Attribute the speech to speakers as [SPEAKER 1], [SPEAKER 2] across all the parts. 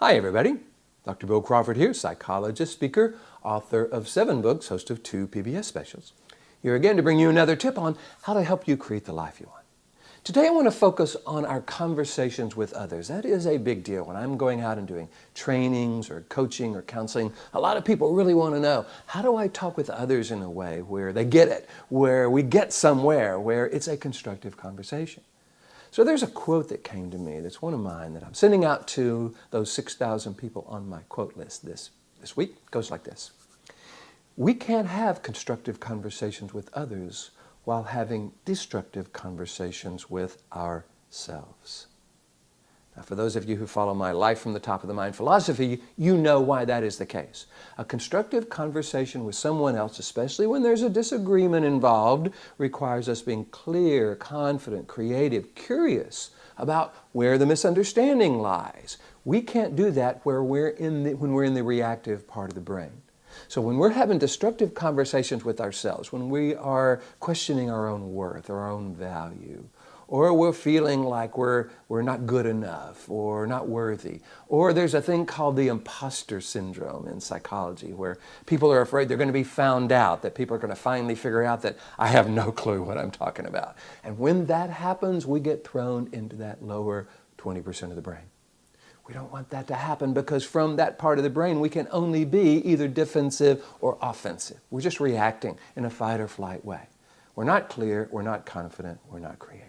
[SPEAKER 1] Hi everybody, Dr. Bill Crawford here, psychologist, speaker, author of 7 books, host of 2 PBS specials. Here again to bring you another tip on how to help you create the life you want. Today I want to focus on our conversations with others. That is a big deal. When I'm going out and doing trainings or coaching or counseling, a lot of people really want to know, how do I talk with others in a way where they get it, where we get somewhere, where it's a constructive conversation? So there's a quote that came to me that's one of mine that I'm sending out to those 6,000 people on my quote list this week. It goes like this. We can't have constructive conversations with others while having destructive conversations with ourselves. Now, for those of you who follow my Life from the Top of the Mind philosophy, you know why that is the case. A constructive conversation with someone else, especially when there's a disagreement involved, requires us being clear, confident, creative, curious about where the misunderstanding lies. We can't do that when we're in the reactive part of the brain. So when we're having destructive conversations with ourselves, when we are questioning our own worth, our own value, or we're feeling like we're not good enough or not worthy. Or there's a thing called the imposter syndrome in psychology where people are afraid they're going to be found out, that people are going to finally figure out that I have no clue what I'm talking about. And when that happens, we get thrown into that lower 20% of the brain. We don't want that to happen because from that part of the brain, we can only be either defensive or offensive. We're just reacting in a fight or flight way. We're not clear, we're not confident, we're not creative.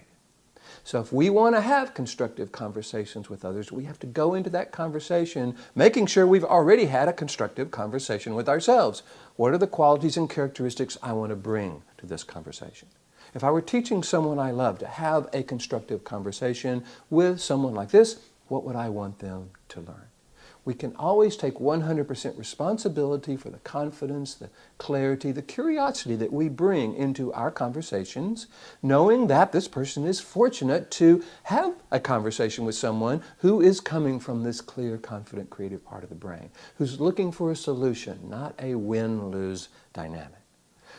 [SPEAKER 1] So if we want to have constructive conversations with others, we have to go into that conversation making sure we've already had a constructive conversation with ourselves. What are the qualities and characteristics I want to bring to this conversation? If I were teaching someone I love to have a constructive conversation with someone like this, what would I want them to learn? We can always take 100% responsibility for the confidence, the clarity, the curiosity that we bring into our conversations, knowing that this person is fortunate to have a conversation with someone who is coming from this clear, confident, creative part of the brain, who's looking for a solution, not a win-lose dynamic.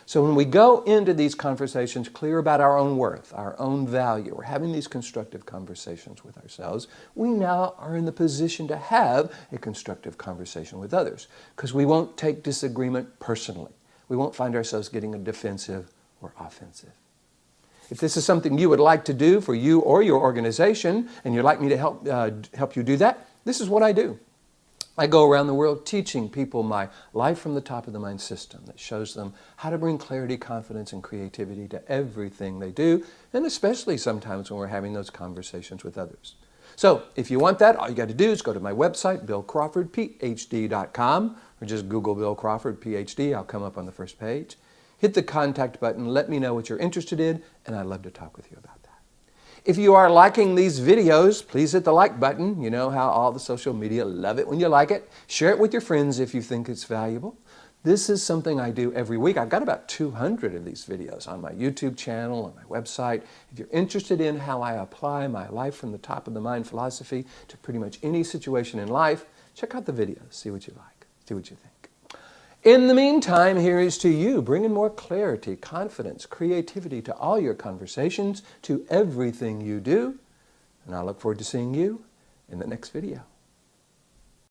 [SPEAKER 1] So when we go into these conversations clear about our own worth, our own value, we're having these constructive conversations with ourselves, we now are in the position to have a constructive conversation with others because we won't take disagreement personally. We won't find ourselves getting defensive or offensive. If this is something you would like to do for you or your organization and you'd like me to help you do that, this is what I do. I go around the world teaching people my Life from the Top of the Mind system that shows them how to bring clarity, confidence, and creativity to everything they do, and especially sometimes when we're having those conversations with others. So if you want that, all you got to do is go to my website, billcrawfordphd.com, or just Google Bill Crawford, Ph.D. I'll come up on the first page. Hit the contact button, let me know what you're interested in, and I'd love to talk with you about that. If you are liking these videos, please hit the like button. You know how all the social media love it when you like it. Share it with your friends if you think it's valuable. This is something I do every week. I've got about 200 of these videos on my YouTube channel, on my website. If you're interested in how I apply my Life from the Top of the Mind philosophy to pretty much any situation in life, check out the videos, see what you like, see what you think. In the meantime, here is to you, bringing more clarity, confidence, creativity to all your conversations, to everything you do. And I look forward to seeing you in the next video.